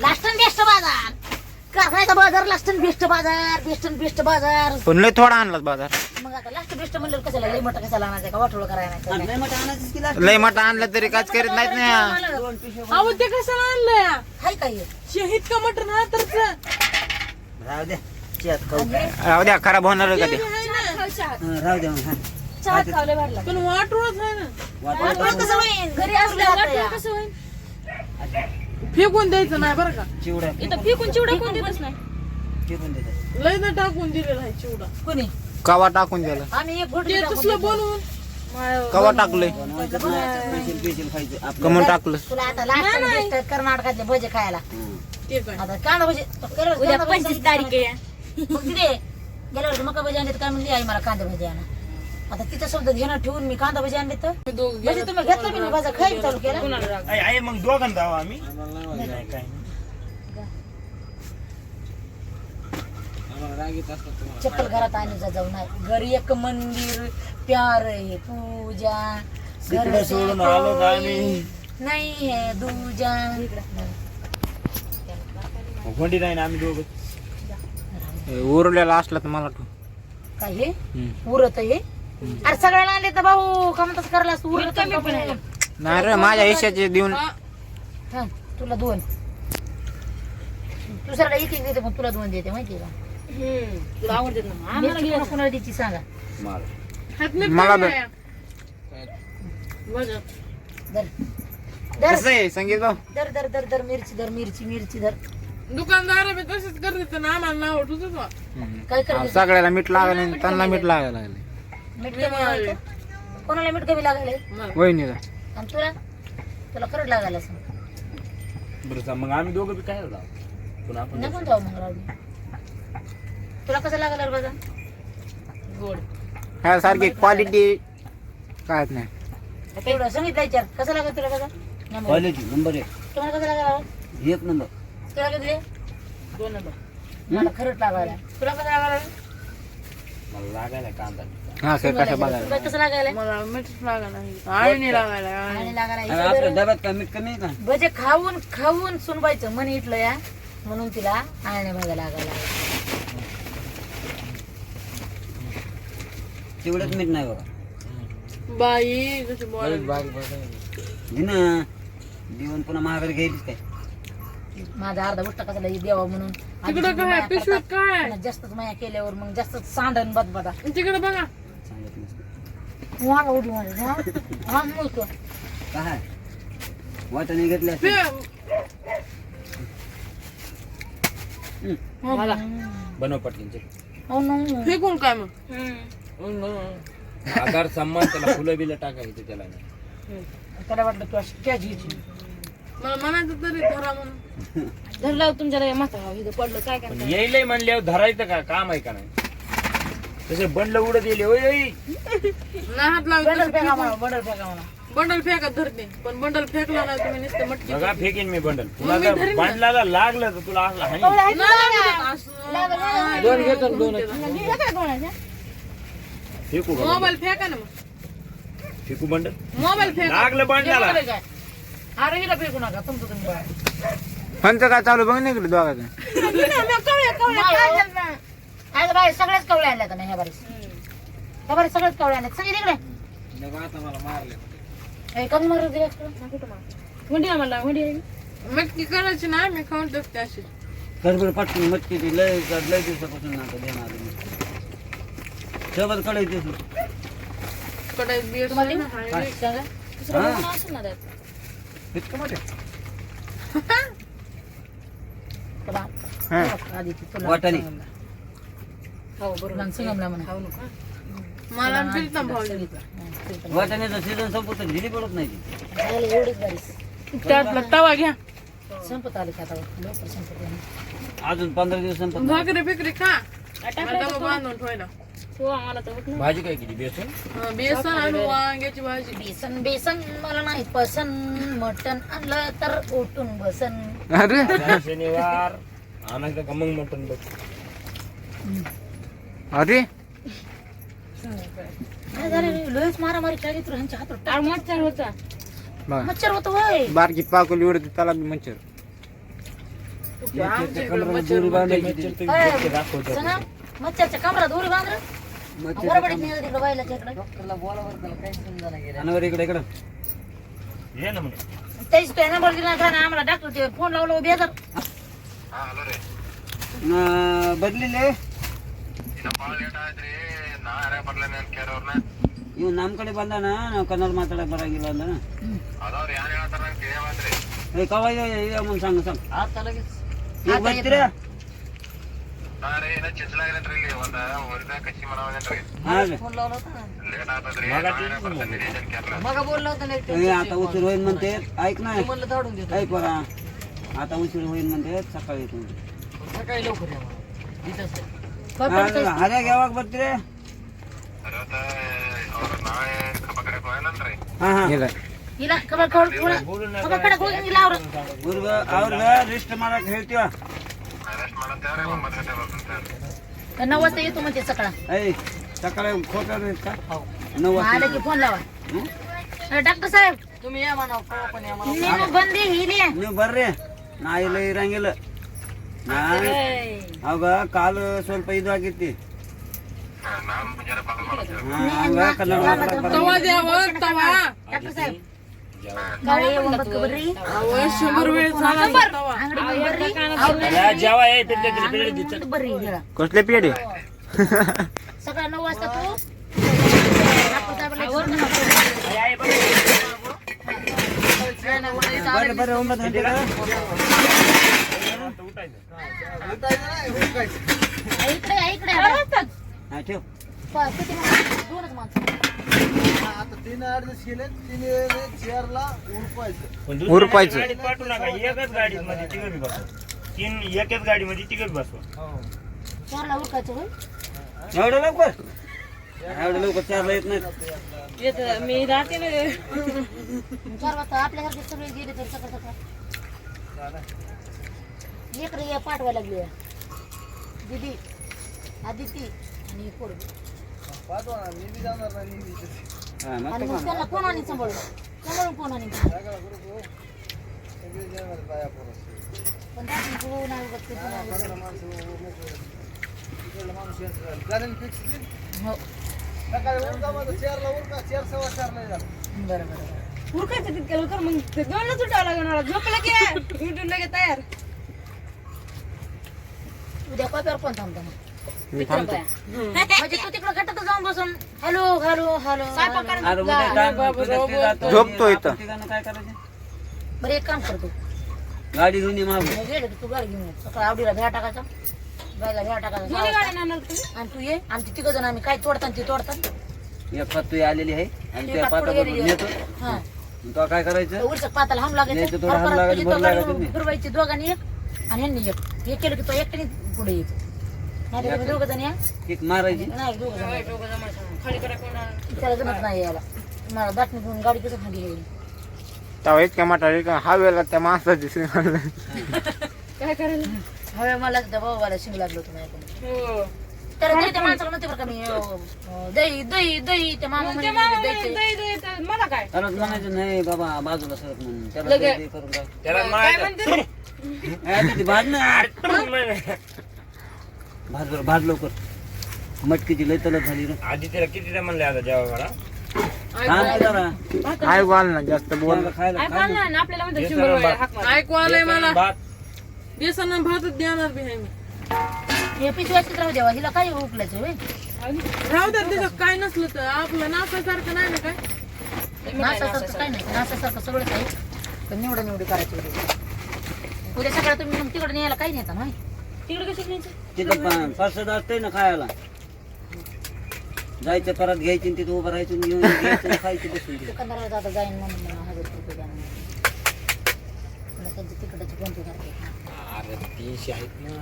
Last best बाजार करायचा बाजार लास्ट बेस्ट बाजार पण लय थोडा आणलाच बाजार. मग आता लास्ट बेस्ट म्हणलं कशाला लई मोठा कशाला आणायचा का वाटोळ करायला लय मोठं आणायचंच की लागतं. लय मोठा आणलं तरी काच करीत नाहीत ना. अहो ते कशाला आणलंय हाय काय शहीद का मटण हा तर राहू द्या चहात खाऊ. राहू द्या खराब होणार का ते. राहू द्या मग, हा. चहा खावले भरला पण वाटूळच आहे ना. वाटलं कसं होईल घरी असल्या कसं होईल फेकून द्यायचं नाही बरं का. चिवडा इथं फेकून चिवडा कोण देतच नाही. चिवडून देतात. लय ना टाकून दिलेला आहे चिवडा. कोणी कवा टाकून दिलं आम्ही एक घोट ते तसलं बनवून कवा टाकलंय बनवायचं नाही, स्पेशल खायचं आपलं. कमून टाकलं. तुला आता लास्ट बेस्ट कर्नाटकातले भजे खायला ते काय आता कांदा भजी उद्या 25 तारीख आहे. मग तिथे गेल्या वर्षी मका भजी आणले तर काय म्हणली आई मला कांदा भजी आणा. आता तिथं शब्द घेणं ठेवून मी कांदा भजी आणले तर म्हणजे तुम्ही घेतलं मी भाजा खायला चालू केला आहे मग दोघांना जाऊ आम्ही नाही काय चप्पल घरात आणि जाऊ नाही घरी एक मंदिर प्यार है पूजा तिकडे सोडून आलो का आम्ही नाही है दूजा कोणी नाही ना आम्ही दोघं. उरलेला असला तर मला ठेव. काय हे उरत हे अरे सगळ्याला आणले तर भाऊ का म्हणतात करायला असं उरत कमी पण आहे नाही रे माझ्या हिश्श्याचे देऊन हा तुला दोन दुसऱ्याला एक एक देते पण तुला दोन देते माहितीये का तुला आवडते ना मिरची कोणाला द्यायची सांगा मला बे- दर दर कसं आहे संगीत भाऊ. दर दर दर दर मिरची धर दुकानदार बी तसेच करते ना आम्हाला नाव ठेवतो का. काय करायचं सगळ्याला मीठ लागलं आणि त्यांना मीठ लागायला लागले. मीठ कमी लागायचं? कोणाला मीठ कमी लागायला वहिनीला आणि तुला तुला करड लागायला असं बरं चल, मग आम्ही दोघं बी काय होता पुन्हा आपण नको जाऊ मग राहू दे. तुला कसं लागला रे बाजा गोड ह्या सारखी क्वालिटी काय नाही. तेवढं सांगितलं विचार कसं लागत तुला बाजा क्वालिटी नंबर एक. तुम्हाला कसं लागायला एक नंबर. तुला किती 2 नंबर मला खरंच लागायला तुला कसं लागायला मला लागायला कांदा. हा सर कशा बघायला तुला कसं लागायला मला मीठ लागायला आळणी लागायला आणि लागायला अरे आपल्या डब्यात काय मीठ कमी आहे का? भजे खाऊन खाऊन सुनबायचं मन इटलं या म्हणून तिला आळण्या भाजा लागायला चिवड्यात मीठ नाही बघा. बाई जशी बोलायला घे ना देऊन पुन्हा महागारी घ्यायलीच काय. माझा अर्धा उठता कसा द्यावा म्हणून तिकडं काय पिशवीत काय पुन्हा जास्तच माया केल्यावर मग जास्तच सांडण बदबदा तिकडे बघा सांगत नसतं. वाढ उडी माझी हा मुलतो काय वाटाणे घेतले असते. मला बनव पटकन हो ना फेकून काय मग आधार सन्मान त्याला फुलं बिलं टाकायचं त्याला त्याला वाटलं तू अशी कॅच घ्यायची मला म्हणायचं तरी धरा म्हणून धरला तुमच्या माथा इथं पडलं काय पण येईल म्हणल्यावर धरायचं का काम आहे का नाही तसे बंडल उडत येईल होय होय. नाही हात लावत बंडल फेका म्हणा बंडल फेका म्हणा बंडल फेकत धरते पण बंडल फेकला नाही तुम्ही नुसतं मटकी बघा फेकीन मी बंडल तुला जर बंडलाला लागलं तर तुला असला हानी. दोन घेतो दोन फेकू का मोबाईल फेका ना मग फेकू बंडल मोबाईल फेका लागलं बंडलाला अरे हिला फेकू नका तुमचं तुम्ही बघा. फंच काय चालू बघ नाही इकडे दोघांचं. आज बाई सगळ्याच कवळे आणल्या तर ह्या बारीस सगळ्याच कवळे आणल्यात सगळे तिकडे कमी मारू दिले वंडी आम्हाला वंडी मटकी करायची ना मी खाऊन टाकते अशी गडबड पटकन मटकी ती लय लय दिवसापासून आता देणार सोबत कढई कढई बीड इतकं मोठे वाटाणे मला फिरता भाऊ वाटाण्याचा सीझन संपत दिली पडत नाही ती. एवढीच बारीस त्यातला तवा घ्या संपत आले का आता लवकर संपत आले. अजून 15 दिवस संपत नाही. भाकरी फिकरी खा डबा बांधून ठेवायला भाजी काय केली बेसन बेसन आणि वांग्याची भाजी बेसन बेसन मला नाही पसंत मटन आणलं तर उठून बसन अरे शनिवार आणायचं का मग मटण बघ अरे काय झालं रे? लयच मारामारी केली तर ह्यांच्या हातात टाळ होता बघा मच्छर होतो होय बारकी पाकोली उडते त्याला बी मच्छर. मच्छरच्या कमराला दोरी बांधायची ती. सना मच्छरच्या कमरा दोरी बांधलं बरोबर तिकडे बायला तिकडे अनावर इकडे इकडं ये ना मग त्याची तो नंबर दिला का ना आम्हाला डॉक्टर ते फोन लावला बेजार बदलिले ಇವ್ ನಮ್ ಕಡೆ ಬಂದಾನ ನಾವು ಕನ್ನಡ ಮಾತಾಡಕ್ ಬರಂಗಿಲ್ಲ ಅಂದ ಕವಾಯ ಮುಂದ್ ಸಂಗ ಸಂಗ ಈಗ ಬರ್ತೀರಾ आता उशीर होईल म्हणते ऐक ना ऐक बरा आता उशीर होईल म्हणते सकाळी येतो अरे ಯಾವಾಗ ಬರ್ತೀರಿ ಹಾ ಹಾ ಇಲ್ಲ ಕಬರ್ ಕಬರ್ ಕಡೆ ಹೋಗಿಲ್ಲ ಅವರು ಅವ್ರಿಗೆ ರಿಜಿಸ್ಟರ್ ಮಾಡಕ್ ಹೇಳ್ತೀವ 9 वाजता येतो म्हणजे सकाळ ऐ सकाळी खोटा का 9 आले की फोन लावा डॉक्टर साहेब तुम्ही या म्हणा ನೀನು ಬಂದಿ ಇಲ್ಲಿ ನೀವು ಬರ್ರಿ ನಾ ಇಲ್ಲ ಇರಂಗಿಲ್ಲ ಅವಾಗ ಕಾಲು ಸ್ವಲ್ಪ ಇದು ಆಗೈತಿ डॉक्टर साहेब गाडी 9 ಬರ್ರಿ 100 वेळ झाला जेव्हा आहे पिरडे ಬರ್ರಿ ಹೇಳ कसले पेढे सकाळ 9 वाजता तू ಬರ್ರಿ ಬರ್ರಿ 9 ಗಂಟೆಗೆ इकडे इकडे हा ठेव किती दोनच माणसं उरपायचं. गाडीत पाठवू नका एकच गाडीमध्ये तिघं बी बसवा एकच गाडीमध्ये तिघं बी बसवा 4ला उरकायचं होय एवढं लवकर 4ला येत नाही मी राहते ना 4 वाजता आपल्यासारखे सगळे गेले तर सकाळ सकाळ इकडे ये पाठवायला लागली दीदी आदिती आणि पोरगी हा मग आणि मग त्याला कोण आणि सांभाळून कोण आणि पण दाखवून तू नाही बघ तू नाही हो बरं बरं उरकायचं तितक्या लवकर मग ते दोनला सुटावं लागेल मला झोपलं की उठून लगे तयार उद्या कॉपीवर कोण थांबतो मग मी थांबतो. म्हणजे तू तिकडे गटात जाऊन बसून हॅलो हॅलो हॅलो अरे उद्या टाइम जातो झोपतो इथं. काय करायचं बरं एक काम करतो गाडी घेऊन ये मागून गेले की तू गाडी घेऊन ये. सकाळी आवडीला भ्या टाकायचा बायला भ्या टाकायचा दोन्ही गाड्या आणणार तुम्ही आणि तू ये आणि तिघ जण आम्ही काय तोडतात ते तोडतात एक पत्तू आलेली आहे आणि ते त्या पाठपुढे पाता गेलेली नेतो आहे. हा तो काय करायचं उलट पाताला हम नाही तर लागायचं थोडं हाम लागायचं, भर लागायचं नाही. फिरवायची दोघांनी एक आणि ह्यांनी एक हे केलं की तो एकट्याने पुढे येतो नाही तर दोघ जण या किक मारायची नाही दोघ जण खाली करा कोण त्याला जमत नाही यायला मला दाटणी घेऊन गाडी कसं खाली येईल तेव्हा इतक्या मोठा हवेला त्या माणसाची काय करायला हवे मला त्या भावाला शिंग लागलं होतं नाही हो तर त्या माणसाला म्हणते बरं का मी दही दही दही त्या मामा ते म्हणे मामा द्यायचे. म्हणे, दही तर मला काय तरच म्हणायचं नाही बाबा बाजूला सरक म्हणून त्याला लगे. ते करून काय त्याला काय मारायचं. म्हणते ती भाज ना महिना. भाज लवकर मटकीची लय तलत झाली रे आधी तिला किती म्हणले आता जेव्हा मला थांब की जरा काय बोल ना जास्त बोल खायला ऐकू खायला आलं ना आपल्याला म्हणतात 100 वेळा हाक मार. ऐकू आलंय मला भात बेसन भातच देणार बी आहे मी हे पिशव्याचीच राहू द्यावा हिला काय उकलायचं होय राहू द्या त्याच्यात काय नसलं तर आपलं नासासारखं नाही ना काय नासासारखं काय नाही नासासारखं सगळंच आहे पण निवडी करायची उद्या सकाळी तुम्ही मग तिकडे न्यायला काही नेता ना तिकडे कशी न्यायचं तिथं प्रसाद असतंय ना खायला जायचं परत घ्यायची आणि तिथं उभं राहायचं आणि घेऊन घ्यायचं आणि खायची बसून तिथं. दुकानदाराला आता जाईन म्हणून मला 1000 रुपये द्या म्हणून. मला त्यांची तिकडची कोणती करते अरे 300 आहेत ना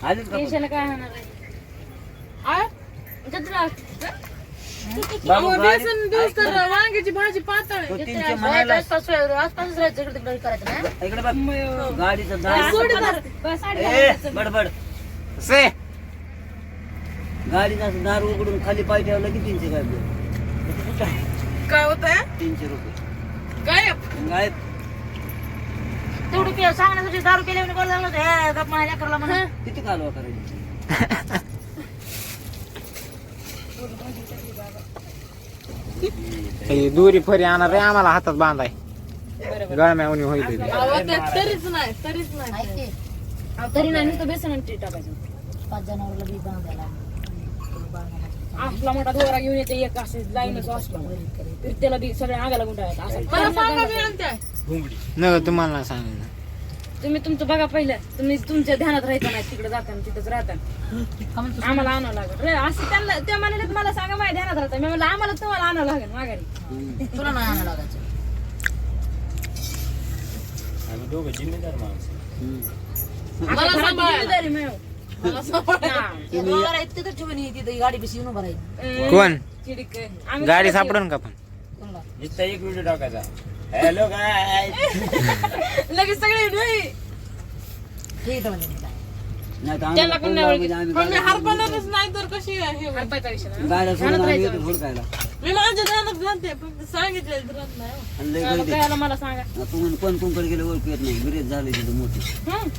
आलीच का पण? टेन्शन काय होणार आहे जत्रा बाबू गाडी- बेसन दिवस तर वांग्याची भाजी पातळ आहे. तो 300 म्हणायला आसपास राहायचं इकडे तिकडे करायचं ना इकडे बघ गाडीचं दार बस साडी ए बडबड से गाडीचं असं दार उघडून खाली पाय ठेवलं की 300 काय बिल? काय होत आहे 300 रुपये गायब गायब. तेवढं सांगण्यासाठी दारू केले म्हणून बोलायला लागलं होतं. हे गप्प माझ्या लेकराला म्हणा. किती कालवा करायची. ही दोरी फरी आणणार रे आम्हाला हातात बांधाय गळम्यावणी होईल ते. अहो, ते तरीच नाही ऐक की, तरी नाही तर बेसन आणि ते टाकायचं 5 जनावरला बी बांधायला. आपला मोठा दोरा घेऊन येते एक असे लाईनच असला तर त्याला बी सगळ्या आगाला गुंडाळायचं असं मला सांगा मी आणते घुंगडी न तुम्हाला नाही सांगितलं. तुम्ही तुमचं बघा पहिलं तुम्ही तुमच्या ध्यानात राहायचं नाही तिकडे जाताना तिथंच राहता आम्हाला आणावं लागेल रे असं त्यांना त्या म्हणाले मला सांगा माझ्या ध्यानात राहता मी म्हणलं आम्हाला तुम्हाला आणावं लागेल माघारी तुला नाही आणावं लागायचं. आम्ही दोघं जिम्मेदार माणसं. मला सांभाळायला. जिम्मेदारी मिळव. मला सांभाळायला. हा. ते डोंगर आहेत तिथं ठेवून ये, तिथं गाडी बिशी येऊन उभं राहील. कोण चिडीक. आम्ही गाडी सापडून का पण कोणला? नुसता एक व्हिडिओ टाकायचा. हॅलो काय लगेच सगळे नाही. हे इथं म्हणजे काय. नाही तर त्याला आम्हाला कोण फोन नाही लावून ओळखीत. आम्ही पण मी हरपणारच नाही तर कशी आहे हे? हरपायचा विषय नाही. गाड्या सोडून ध्यानात आम्ही राहायचं. येतो हुडकायला. मी माझ्या ध्यानात घालते पण सांगितलं तर नाही हो. आणि लय मग गर्दी. काय आलं मला सांगा. आपण कोण कोणकडे गेले ओळखू येत नाही. गिरेज झाले तिथं मोठे. हं?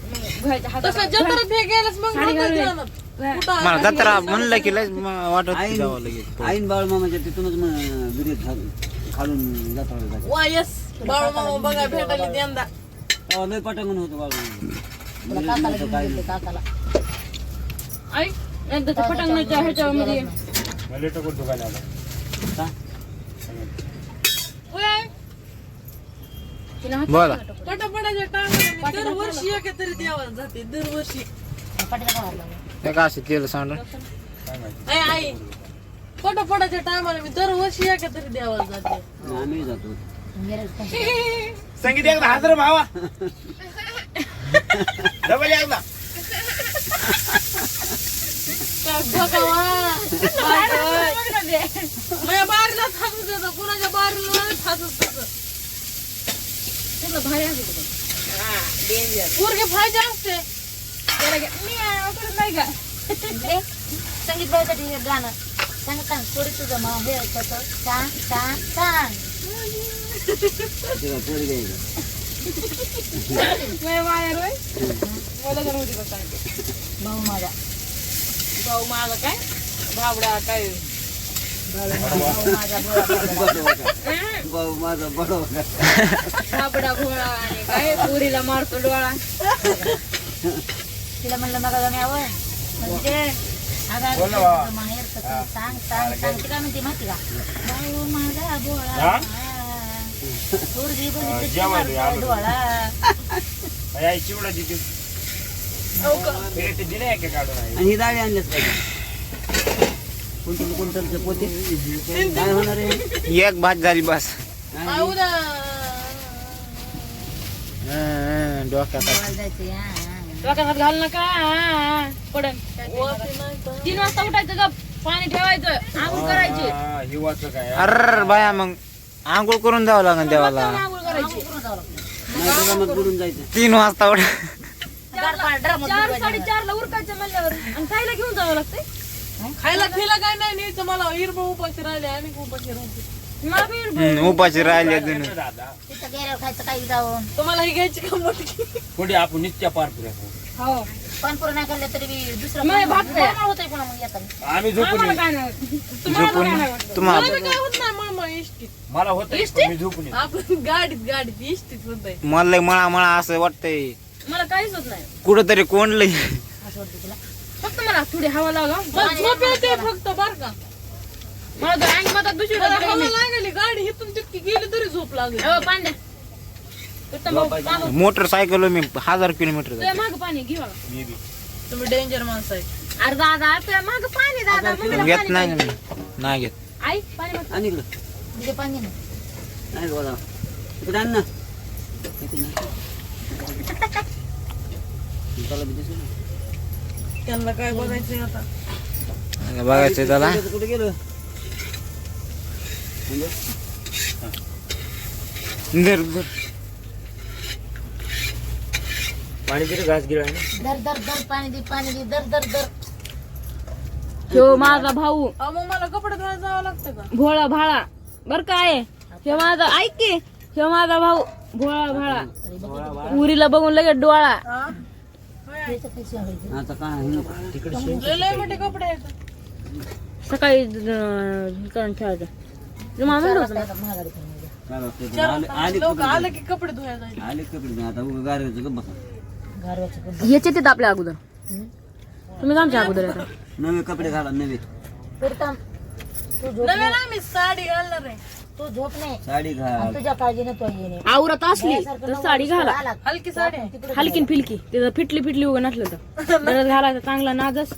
मग घ्यायच्या हातात. तसं जत्रात हे गेलंच मग साडी नव्हतं घालून. ध्यानात. कुठं आहे? मला जत्रा म्हणलं की लयच वाटत जावं लगेच. आईन बाळ मामाच्या तिथूनच गिरेज खालून जत्रा जायचं. वा यस बाळू मामा बघा भेटायला यंदा. लय पटांगण होतं बाळ तुला काकाला घेऊन गेलते, काकाला. ऐक एकदा ते पटांगणाच्या ह्याच्यामध्ये मला टाकून दुकान आलं. वय, तिला हात बोला. पटापटाच्या टायमाला मी दरवर्षी एका तरी देवाला जाते दरवर्षी. पाठीला काय लागलं? ते का असे तेल सांडून काय माहिती. आई आई पटापटाच्या टायमाला मी दरवर्षी एका तरी देवाला जाते. आम्ही जातो. मिरज पण. संगीत एकदा हाजर भावा डबल एकदा काय भगवान माझ्या बारीला थांबू देतो कुणाच्या बारीला नाही थांबत तसं. तुला भारी आहे का? हा, डेंजर. पोरगे फायदे असते. त्याला घे. मी करत नाही का? इकडे संगीत बाईसाठी हे गाणं सांग सांग थोडी तुझं मग हे होतं सांग सांग सांग. तेव्हा पोरी घ्यायचं. माझ्या वायर होय. मला जरा होती बघ सांगते. भाऊ माझा भाऊ माझा काय भावडा काय भाऊ माझा बोळा बोळा. भाऊ माझा बरोबर. भाबडा भोळा आणि काय पुरीला मारतो डोळा. तिला म्हणलं मग जाऊन यावं म्हणजे बोल ना बाबा. माहेर कसं सांग सांग सांग. ती काय म्हणते माहिती का भाऊ माझा बोळा हा? पोरगी बघितली की जेवायला मारतो आलो. डोळा. आई चिवडा देते ते दिले का काढून आहे. आणि ही दाढी आणल्याच पाहिजे. कोणतं पोते काय होणार आहे. एक भात झाली बस. काय उद्या डोक्यात डोळा जायचं हा. डोक्यात घाल नका पडन. 3 वाजता उठायचं ग पाणी ठेवायचं आंघोळ करायची. हा, हिवाचं काय अर बाया मग आंघोळ करून जावं लागेल देवाला. आंघोळ करायची. करून जावं लागतं. नाही तर मग बुडून जायचं. 3 वाजता उठ. गार पाणी ड्रममध्ये 4 बुडवायचं. 4:30 ला उरकायचं म्हणल्यावर आणि खायला घेऊन जावं लागतंय. खायला फिला काय नाही न्यायचं मला हिरबा उपाशी राहिले आणि उपाशी राहते. मला बी उपाशी राहिले अजून. दादा तिथं गेल्यावर खायचं काही जाऊन तुम्हाला ही घ्यायची का मोठी. पुढे आपण नित्या पार पुऱ्या हो पानपुरं नाही खाल्लं तरी बी दुसरं नाही, भात नाही. बनवणार होतंय पुन्हा मग येताना. आम्ही झोपून आम्हाला येऊ. काय नाही तुम्हाला झोपून काय नाही वाटलं. तुम्हाला मला काय होत नाही मामा इष्टीत. मला होत मी झोपून येऊ. आपण गाडीत इष्टीत होतंय. मला लय मळा मळा असं वाटतंय मला काहीच होत नाही कुठंतरी कोंडलंय. असं वाटतं तुला. फक्त मला थोडी हवा लागा. मला झोप येते फक्त बर का. मला तर अंग मधात दुसरी मला हवा लागली गाडी इथून तितकी गेली तरी झोप लागली. पाणी मोटरसायकल मी 1000 किलोमीटर तुझ्या माग पाणी घे मला. मी बी. तुम्ही डेंजर माणसं आहे. अरे दादा तुझ्या माग पाणी दादा मम्मीला घेत पाणी नाही पाहिजे. ना मी. नाही घेत. आई पाणी माग. आणि इकडं तिथे पाणी नाही. नाही बोला इकडे आण ना. इकडे ना. त्याला बी दिसेल ना. त्यांना काय बघायचंय आता. बघायचं त्याला. कुठे गेलो म्हणजे धर धर. पाणी तरी घास गिळ दर दर दर पाणी दे दर दर दर. ह्यो माझा भाऊ मग मला कपडे धुवायला जावं लागतं का. भोळा भाळा बर काय हे माझा ऐक की हे माझा भाऊ भोळा भाळा उरीला बघून लगेच डोळा त्याचं काही सांगायचं. आता काय नको. लय मोठे कपडे आहेत. सकाळी करून ठेवायचं तुम्हाला म्हणलं होतं ना. आता महागाडी करून द्या. काय वाटतं? आले लोक कपडे आलं की कपडे धुवायला जायचे. आले कपडे आता उगा गारव्याचं गप्प बसा. गारव्याचं पण. याचे तिथं आपल्या अगोदर तुम्ही आमच्या अगोदर येता नवे कपडे घाला नवे फिरता तू झोप नव्यानं आम्ही साडी घालणार आहे. तू झोप नाही साडी घाल. आणि तुझ्या काळजीने तो येणे आवरत असली तर साडी घाला हलकी साडी आहे. हलकीन फिलकी तिथं फिटली उगा नसलं तर ड्रेस घालायचा चांगला नाजस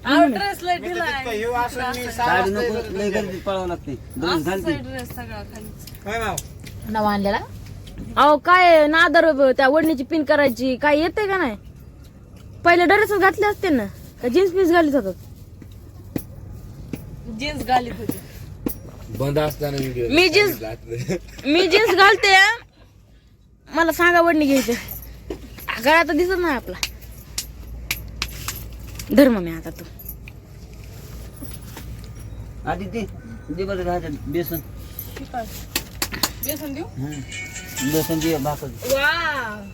आव ड्रेस लय ढिला आहे. साडी नको लय गर्दीत पळावं लागते ड्रेस घालते ड्रेस सगळा खाली. नवा आणलेला अहो काय नादर त्या ओढणीची पिन करायची काय येते का नाही पहिले ड्रेसच घातले असते ना का जीन्स पीस घालीत होतात जीन्स घालीत होती. बंद असताना व्हिडिओ मी जीन्स घालते मला सांगा ओढणी घ्यायचं गळा तर दिसत नाही आपला धर्म मी आता तू आधी ते दे बरं घालतात बेसन बेसन देऊ. बेसन दे भाकर वाव